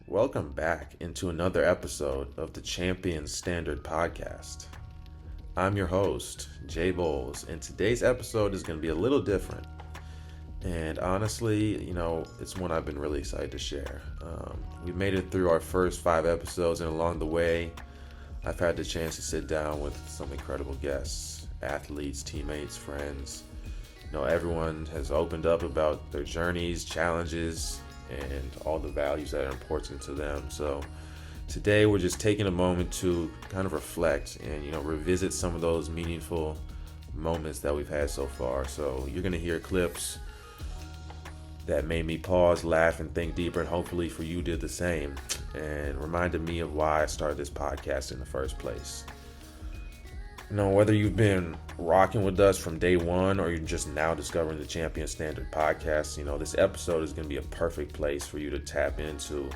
Welcome back into another episode of the Champion Standard Podcast. I'm your host, Jay Bowles, and today's episode is going to be a little different. And honestly, it's one I've been really excited to share. We made it through our first 5 episodes, and along the way, I've had the chance to sit down with some incredible guests, athletes, teammates, friends. Everyone has opened up about their journeys, challenges, and all the values that are important to them. So today we're just taking a moment to kind of reflect and revisit some of those meaningful moments that we've had so far. So you're going to hear clips that made me pause, laugh, and think deeper, and hopefully for you did the same and reminded me of why I started this podcast in the first place. Whether you've been rocking with us from day one or you're just now discovering the Champion Standard Podcast, this episode is going to be a perfect place for you to tap into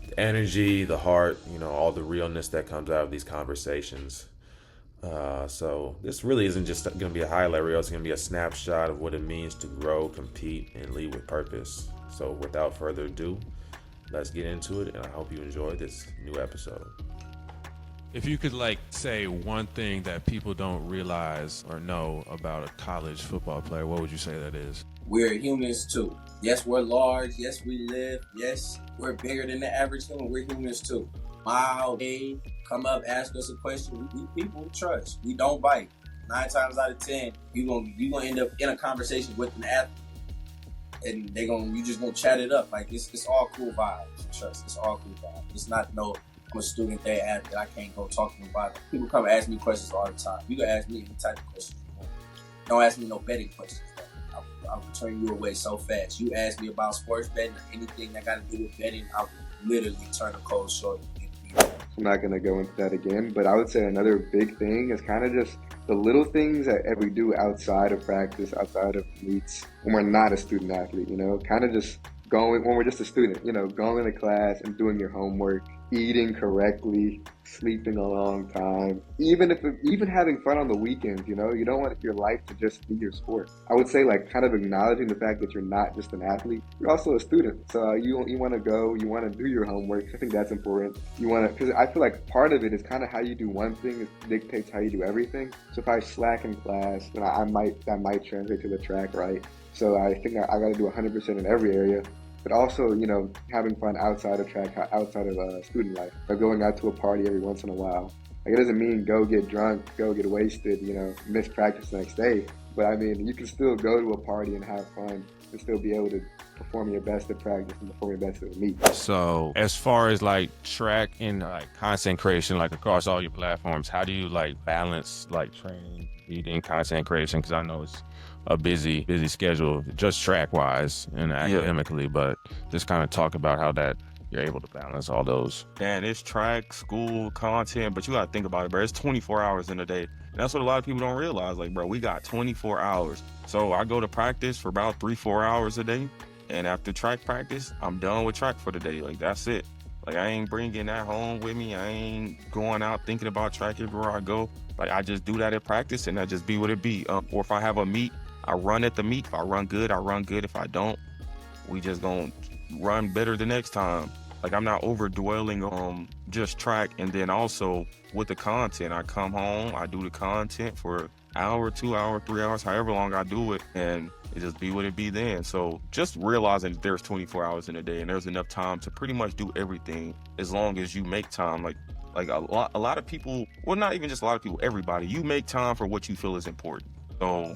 the energy, the heart, all the realness that comes out of these conversations. So this really isn't just going to be a highlight reel. It's going to be a snapshot of what it means to grow, compete, and lead with purpose. So without further ado, let's get into it, and I hope you enjoy this new episode. If you could say one thing that people don't realize or know about a college football player, what would you say that is? We're humans too. Yes, we're large. Yes, we live. Yes, we're bigger than the average human. We're humans too. Smile, hey, come up, ask us a question. We people we trust. We don't bite. 9 times out of 10, you gonna end up in a conversation with an athlete, and you just gonna chat it up. Like it's all cool vibes. Trust. It's all cool vibes. It's not no. I'm a student there athlete. I can't go talk to them about it. People come and ask me questions all the time. You can ask me any type of questions you want. Don't ask me no betting questions. I'll turn you away so fast. You ask me about sports betting or anything that got to do with betting, I'll literally turn a cold shoulder. I'm not going to go into that again, but I would say another big thing is kind of just the little things that we do outside of practice, outside of meets, when we're not a student athlete, kind of just going, when we're just a student, going to class and doing your homework, eating correctly, sleeping a long time, even having fun on the weekends, you don't want your life to just be your sport. I would say kind of acknowledging the fact that you're not just an athlete, you're also a student. So you want to go, you want to do your homework. I think that's important. Because I feel like part of it is kind of how you do one thing dictates how you do everything. So if I slack in class, then that might translate to the track, right? So I think I got to do 100% in every area. But also, having fun outside of track, outside of student life, or going out to a party every once in a while. It doesn't mean go get drunk, go get wasted, miss practice the next day. But you can still go to a party and have fun and still be able to perform your best at practice and perform your best at the meet. So as far as track and content creation, across all your platforms, how do you balance training, eating, content creation? Because I know it's a busy schedule, just track wise and academically, but just kind of talk about how that you're able to balance all those. Man, it's track, school, content, but you gotta think about it, bro. It's 24 hours in a day. And that's what a lot of people don't realize. Bro, we got 24 hours. So I go to practice for about 3-4 hours a day. And after track practice, I'm done with track for the day. That's it. I ain't bringing that home with me. I ain't going out thinking about track everywhere I go. I just do that at practice and I just be what it be. Or if I have a meet, I run at the meet. If I run good, I run good. If I don't, we just gonna run better the next time. I'm not over dwelling on just track. And then also with the content, I come home, I do the content for an hour, 2 hours, 3 hours, however long I do it, and it just be what it be then. So just realizing that there's 24 hours in a day and there's enough time to pretty much do everything as long as you make time. A lot of people, well, not even just a lot of people, everybody, you make time for what you feel is important. So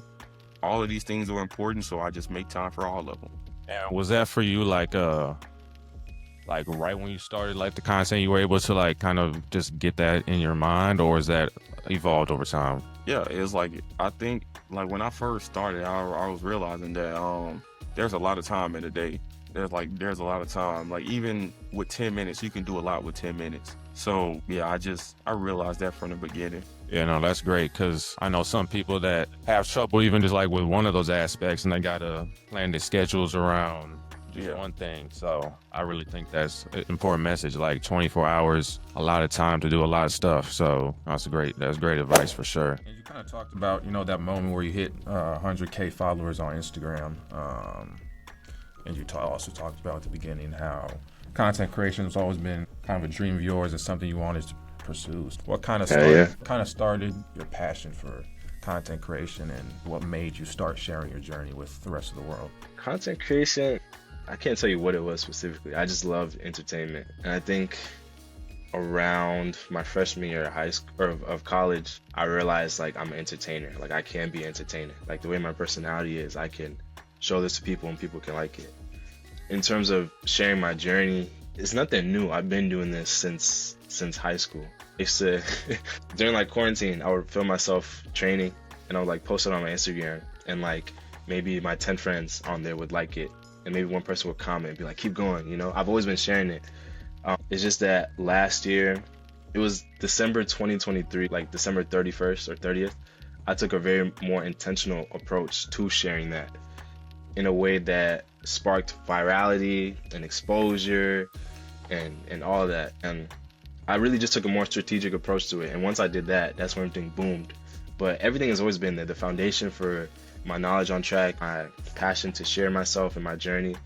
all of these things are important, so I just make time for all of them. And was that for you right when you started the content, you were able to kind of just get that in your mind, or is that evolved over time? Yeah, it's I think when I first started, I was realizing that there's a lot of time in a day. There's a lot of time. Even with 10 minutes, you can do a lot with 10 minutes. So yeah, I realized that from the beginning. Yeah, no, that's great, because I know some people that have trouble even just with one of those aspects, and they gotta plan their schedules around just one thing. So I really think that's an important message. 24 hours, a lot of time to do a lot of stuff. So that's great advice for sure. And you kind of talked about that moment where you hit 100K followers on Instagram, and you also talked about at the beginning how content creation has always been kind of a dream of yours and something you wanted to pursue. What kind of started your passion for content creation, and what made you start sharing your journey with the rest of the world? Content creation, I can't tell you what it was specifically. I just loved entertainment. And I think around my freshman year of high school or of college, I realized like I'm an entertainer. Like I can be entertainer. Like the way my personality is, I can show this to people and people can like it. In terms of sharing my journey, it's nothing new. I've been doing this since high school. I used to during like quarantine, I would film myself training and I would like post it on my Instagram, and like maybe my 10 friends on there would like it, and maybe one person would comment and be like, keep going, you know. I've always been sharing it. It's just that last year, it was December 2023, like December 31st or 30th, I took a very more intentional approach to sharing that in a way that sparked virality and exposure and all of that. And I really just took a more strategic approach to it. And once I did that, that's when everything boomed. But everything has always been there. The foundation for my knowledge on track, my passion to share myself and my journey,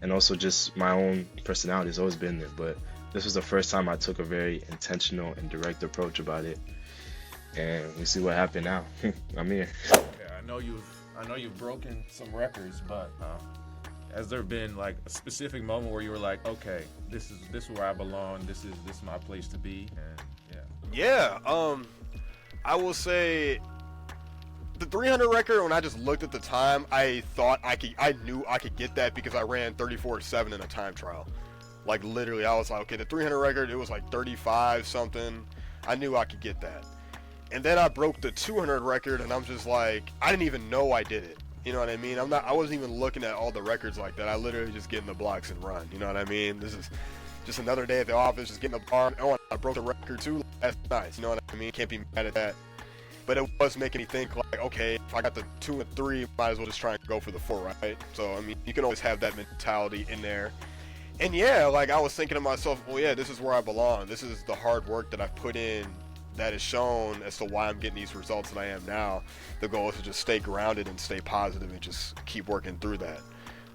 and also just my own personality has always been there. But this was the first time I took a very intentional and direct approach about it. And we see what happened now. I'm here. Okay, I know you've broken some records, but has there been like a specific moment where you were like, okay, this is where I belong, this is my place to be? And yeah, I will say the 300 record, when I just looked at the time, I knew I could get that because I ran 34.7 in a time trial. Like literally, I was like, okay, the 300 record, it was like 35 something. I knew I could get that. And then I broke the 200 record, and I'm just like, I didn't even know I did it. You know what I mean? I wasn't even looking at all the records like that. I literally just get in the blocks and run. You know what I mean? This is just another day at the office, just getting the bar. Oh, I broke the record too. That's nice. You know what I mean? Can't be mad at that. But it was making me think like, okay, if I got the 2 and 3, might as well just try and go for the 4, right? So, I mean, you can always have that mentality in there. And yeah, like I was thinking to myself, well, yeah, this is where I belong. This is the hard work that I've put in that is shown as to why I'm getting these results that I am now. The goal is to just stay grounded and stay positive and just keep working through that.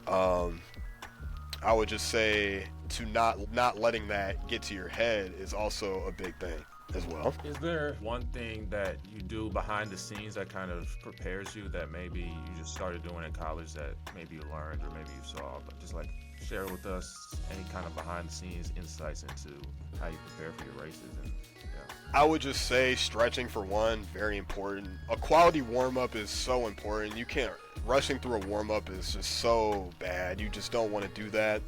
I would just say to not letting that get to your head is also a big thing as well. Is there one thing that you do behind the scenes that kind of prepares you that maybe you just started doing in college that maybe you learned or maybe you saw, but just like share with us any kind of behind the scenes insights into how you prepare for your races? And I would just say stretching for one, very important. A quality warm-up is so important. You can't, rushing through a warm-up is just so bad. You just don't want to do that.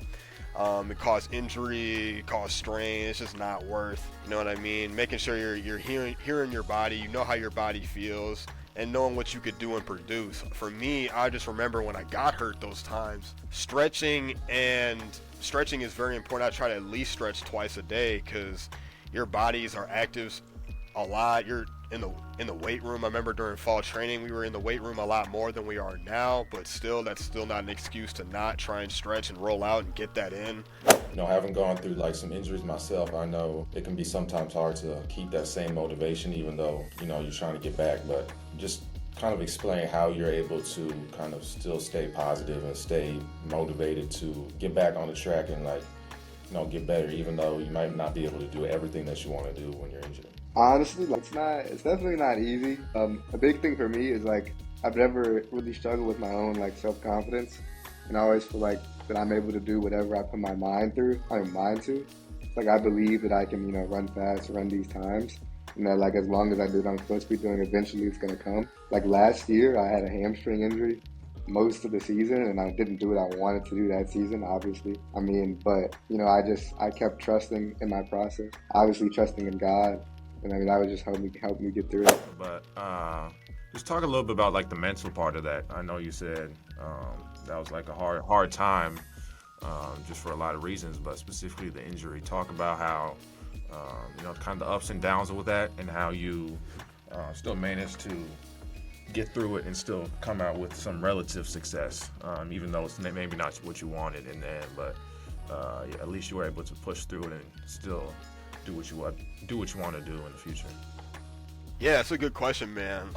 It causes injury, it causes strain. It's just not worth, you know what I mean? Making sure you're hearing your body, you know how your body feels, and knowing what you could do and produce. For me, I just remember when I got hurt those times, stretching is very important. I try to at least stretch twice a day because your bodies are active a lot. You're in the weight room. I remember during fall training, we were in the weight room a lot more than we are now, but still, that's still not an excuse to not try and stretch and roll out and get that in. You know, having gone through like some injuries myself, I know it can be sometimes hard to keep that same motivation even though, you know, you're trying to get back, but just kind of explain how you're able to kind of still stay positive and stay motivated to get back on the track and like, you know, get better even though you might not be able to do everything that you want to do when you're injured. Honestly, like, it's definitely not easy. A big thing for me is like I've never really struggled with my own like self-confidence, and I always feel like that I'm able to do whatever I put my mind to. Like I believe that I can, you know, run fast, run these times, and that like as long as I do what I'm supposed to be doing, eventually it's gonna come. Like last year, I had a hamstring injury most of the season, and I didn't do what I wanted to do that season, obviously. I mean, but you know, I kept trusting in my process, obviously trusting in God. And I mean, that would just help me get through it. But just talk a little bit about like the mental part of that. I know you said that was like a hard time just for a lot of reasons, but specifically the injury. Talk about how, you know, kind of the ups and downs with that and how you still managed to get through it and still come out with some relative success, even though it's maybe not what you wanted in the end, but yeah, at least you were able to push through it and still do what you want to do in the future. Yeah, that's a good question, man.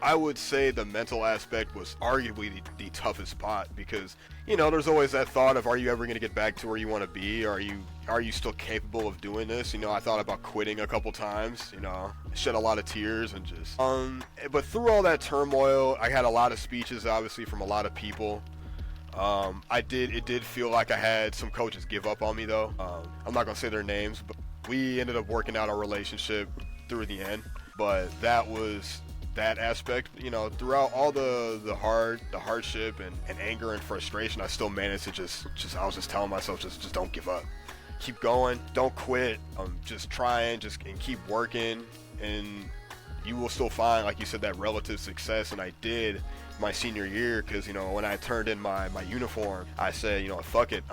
I would say the mental aspect was arguably the toughest part because, there's always that thought of, are you ever going to get back to where you want to be? Are you still capable of doing this? I thought about quitting a couple times, shed a lot of tears and just, but through all that turmoil, I had a lot of speeches, obviously, from a lot of people. It did feel like I had some coaches give up on me, though. I'm not going to say their names, but we ended up working out our relationship through the end. But that was that aspect, throughout all the hardship and anger and frustration, I still managed to just I was just telling myself, just don't give up. Keep going, don't quit. Just trying, and keep working, and you will still find, like you said, that relative success. And I did my senior year because, when I turned in my uniform, I said, fuck it.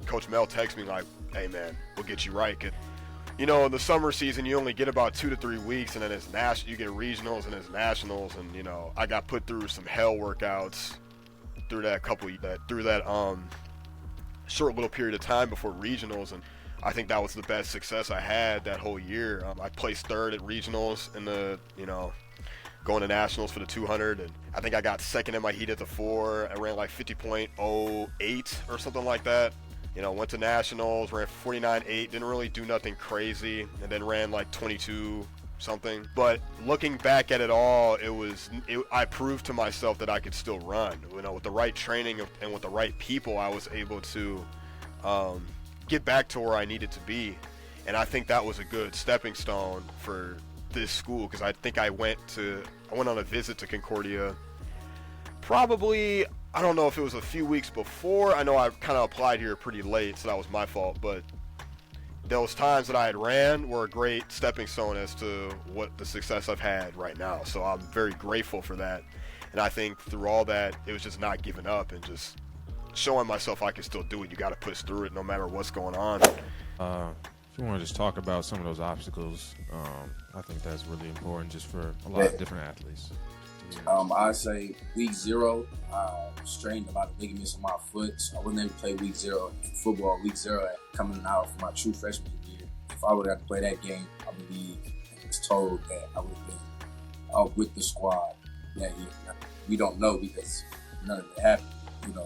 Coach Mel texted me like, hey man, we'll get you right. In the summer season, you only get about 2 to 3 weeks, and then you get regionals and it's nationals, and I got put through some hell workouts through that short little period of time before regionals, and I think that was the best success I had that whole year. I placed third at regionals in the going to nationals for the 200, and I think I got second in my heat at the 4. I ran like 50.08 or something like that. Went to nationals, ran 49.8, didn't really do nothing crazy, and then ran like 22 something. But looking back at it all, I proved to myself that I could still run. With the right training and with the right people, I was able to get back to where I needed to be. And I think that was a good stepping stone for this school, because I think I went on a visit to Concordia probably, I don't know if it was a few weeks before. I know I kind of applied here pretty late, so that was my fault. But those times that I had ran were a great stepping stone as to what the success I've had right now. So I'm very grateful for that. And I think through all that, it was just not giving up and just showing myself I can still do it. You got to push through it no matter what's going on. If you want to just talk about some of those obstacles, I think that's really important just for a lot of different athletes. I say week 0, I strained a lot of ligaments in my foot, so I wasn't able to play week 0 for football. Week 0 coming out for my true freshman year. If I would have to play that game, I believe I was told that I would have been out with the squad that year. Now, we don't know because none of it happened.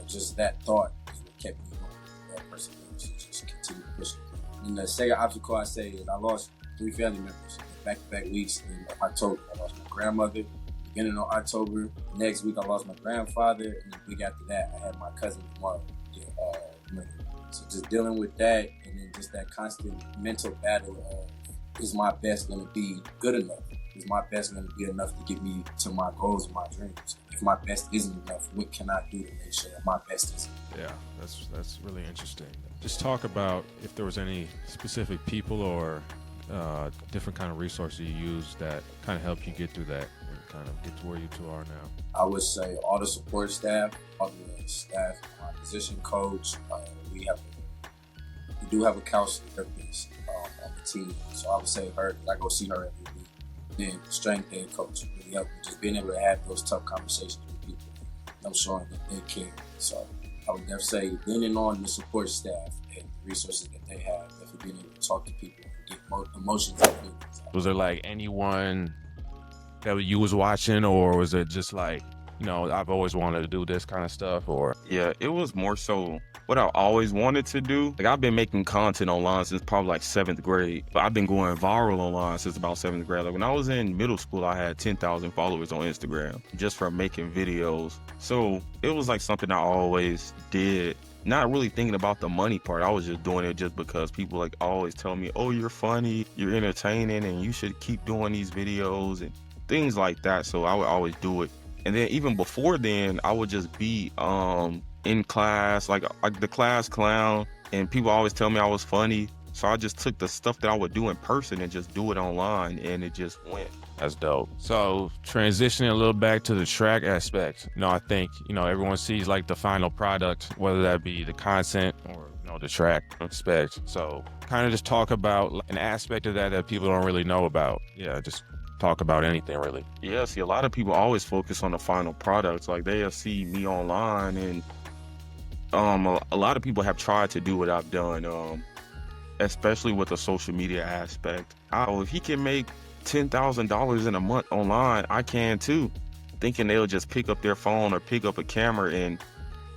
Just that thought is what kept me going. That perseverance to just continue pushing. And the second obstacle I say is I lost 3 family members in back-to-back weeks in October. I lost my grandmother beginning of October. Next week, I lost my grandfather, and the week after that, I had my cousin tomorrow get murdered. So just dealing with that, and then just that constant mental battle of, is my best going to be good enough? Is my best going to be enough to get me to my goals and my dreams? If my best isn't enough, what can I do to make sure that my best is? Yeah, that's really interesting. Just talk about if there was any specific people or different kind of resources you used that kind of helped you get through that and kind of get to where you two are now. I would say all the support staff, all the staff, my position coach. We do have a counselor therapist on the team, so I would say her. I go see her every week. Then strength head coach really helped me. Just being able to have those tough conversations with people, them showing that they care. So I would definitely say leaning on the support staff and the resources that they have, definitely being able to talk to people and get emotions and feelings. Was there like anyone that you was watching, or was it just like, I've always wanted to do this kind of stuff? Or Yeah, it was more so what I always wanted to do. Like, I've been making content online since probably like 7th grade, but I've been going viral online since about 7th grade. Like, when I was in middle school, I had 10,000 followers on Instagram just from making videos. So it was like something I always did, not really thinking about the money part. I was just doing it just because people like always tell me, oh, you're funny, you're entertaining, and you should keep doing these videos and things like that. So I would always do it. And then even before then, I would just be in class, like the class clown, and people always tell me I was funny. So I just took the stuff that I would do in person and just do it online, and it just went. That's dope. So transitioning a little back to the track aspect, I think, everyone sees like the final product, whether that be the content or, the track aspect. So kind of just talk about an aspect of that people don't really know about. Yeah, just talk about anything really. Yeah, see, a lot of people always focus on the final products. Like, they'll see me online, and a lot of people have tried to do what I've done, especially with the social media aspect. If he can make $10,000 in a month online, I can too. Thinking they'll just pick up their phone or pick up a camera and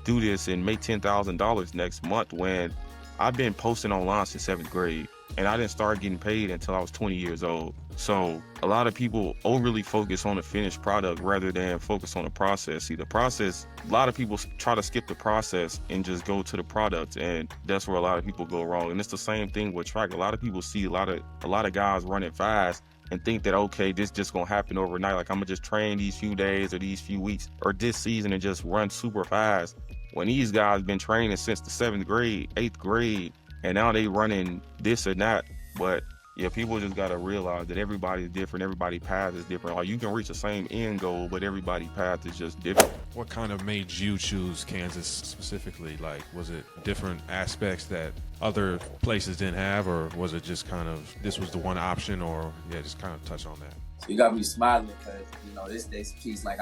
do this and make $10,000 next month, when I've been posting online since 7th grade and I didn't start getting paid until I was 20 years old. So a lot of people overly focus on the finished product rather than focus on the process. See, the process, a lot of people try to skip the process and just go to the product, and that's where a lot of people go wrong. And it's the same thing with track. A lot of people see a lot of guys running fast and think that, okay, this just gonna happen overnight. Like, I'm gonna just train these few days or these few weeks or this season and just run super fast. When these guys been training since the 7th grade, 8th grade, and now they running this or that. But yeah, people just gotta realize that everybody's different. Everybody's path is different. Like, you can reach the same end goal, but everybody's path is just different. What kind of made you choose Kansas specifically? Like, was it different aspects that other places didn't have, or was it just kind of this was the one option, or yeah, just kind of touch on that? So you got me smiling because, this piece, like,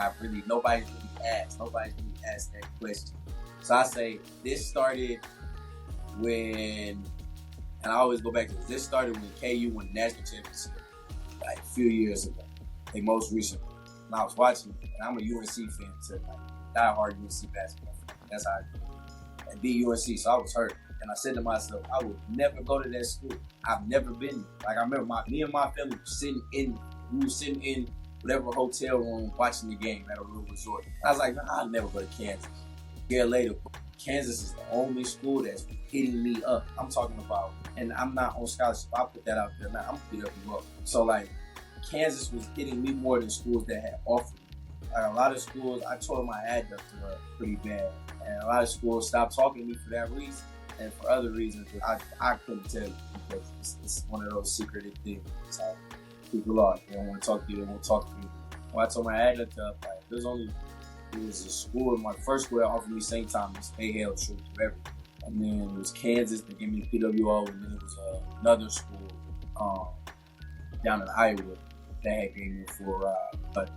nobody's really asked that question. So I say this started when, and I always go back to this started when KU won the national championship, like, a few years ago, like, most recently. And I was watching, and I'm a UNC fan too, like, diehard UNC basketball fan. That's how I beat UNC, so I was hurt. And I said to myself, I would never go to that school. I've never been there. Like, I remember me and my family were sitting in whatever hotel room watching the game at a real resort. I was like, I'll never go to Kansas. A year later, Kansas is the only school that's hitting me up. I'm talking about, and I'm not on scholarship. I put that out there now. I'm put it up as well. So, like, Kansas was hitting me more than schools that had offered me. Like, a lot of schools, I tore my adductor up pretty bad. And a lot of schools stopped talking to me for that reason. And for other reasons, I couldn't tell you, because it's one of those secretive things. It's like, people are, they don't want to talk to you, they won't talk to you. When I tore my adductor up, like, it was a school, my first school that offered me St. Thomas. They held true to everything. And then it was Kansas that gave me the PWO, and then it was another school down in Iowa that had gave me a full ride. But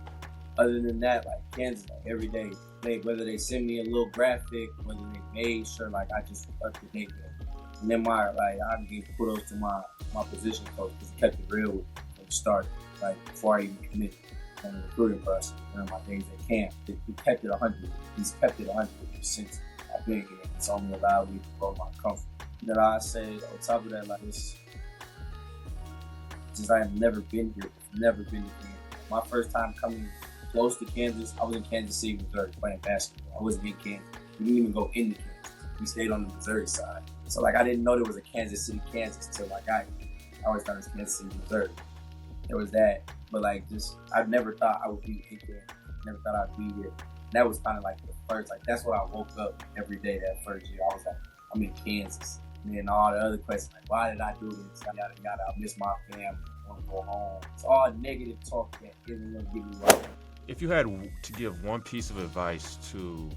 other than that, like, Kansas, like, every day, whether they send me a little graphic, whether they made sure, like, I just up to date with. And then I give kudos to my position coach, because he kept it real with me from the start, like, before I even committed. And the recruiting process during my days at camp, he kept it 100. He's kept it 100 since I've been here. It's only allowed me to grow my comfort. Then I say, on top of that, like, this, since I have never been here, never been to Kansas. My first time coming close to Kansas, I was in Kansas City, Missouri, playing basketball. I wasn't in Kansas. We didn't even go into Kansas. We stayed on the Missouri side. So, like, I didn't know there was a Kansas City, Kansas till I got here. I always thought it was Kansas City, Missouri. There was that. But, like, I never thought I would be in Kansas. Never thought I'd be here. And that was kind of like the first, like, that's what I woke up every day that first year. I was like, I'm in Kansas. And then all the other questions, like, why did I do this? Yada, yada. I miss my family. I want to go home. It's all negative talk that isn't going to give me right. If you had to give one piece of advice to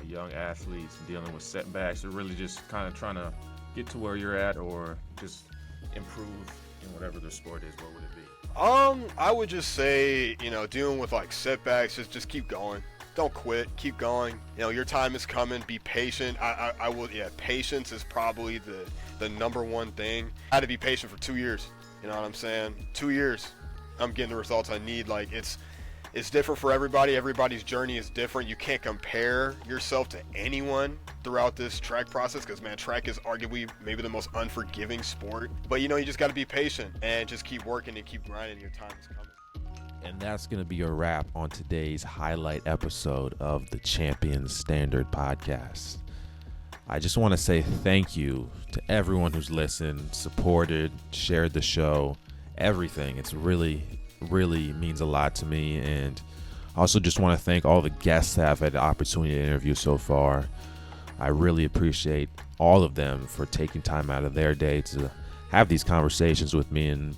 young athletes dealing with setbacks, or really just kind of trying to get to where you're at, or just improve in whatever the sport is, what would it be? I would just say, dealing with, like, setbacks, just keep going. Don't quit. Keep going. Your time is coming. Be patient. Patience is probably the number one thing. I had to be patient for 2 years. You know what I'm saying? 2 years. I'm getting the results I need. Like, it's different for everybody. Everybody's journey is different. You can't compare yourself to anyone throughout this track process, because, man, track is arguably maybe the most unforgiving sport. But, you just got to be patient and just keep working and keep grinding. Your time is coming. And that's going to be a wrap on today's highlight episode of the Champions Standard podcast. I just want to say thank you to everyone who's listened, supported, shared the show, everything. It's really means a lot to me. And I also just want to thank all the guests that I've had the opportunity to interview so far. I really appreciate all of them for taking time out of their day to have these conversations with me, and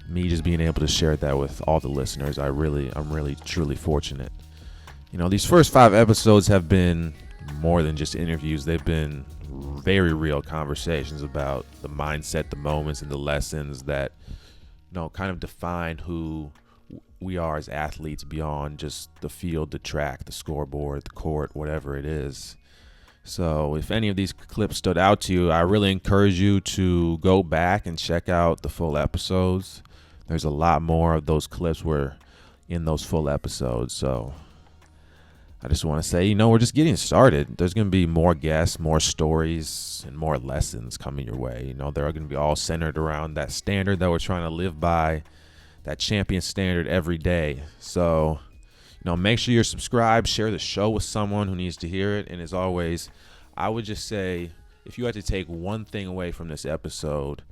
me just being able to share that with all the listeners. I'm really truly fortunate. These first 5 episodes have been more than just interviews. They've been very real conversations about the mindset, the moments, and the lessons that kind of define who we are as athletes beyond just the field, the track, the scoreboard, the court, whatever it is. So if any of these clips stood out to you, I really encourage you to go back and check out the full episodes. There's a lot more of those clips were in those full episodes. So I just want to say, we're just getting started. There's going to be more guests, more stories, and more lessons coming your way. They're going to be all centered around that standard that we're trying to live by, that champion standard every day. So, make sure you're subscribed, share the show with someone who needs to hear it. And as always, I would just say, if you had to take one thing away from this episode,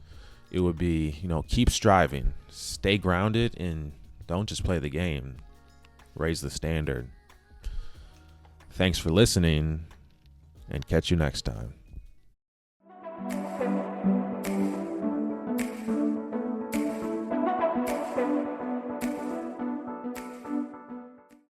it would be, keep striving, stay grounded, and don't just play the game. Raise the standard. Thanks for listening, and catch you next time.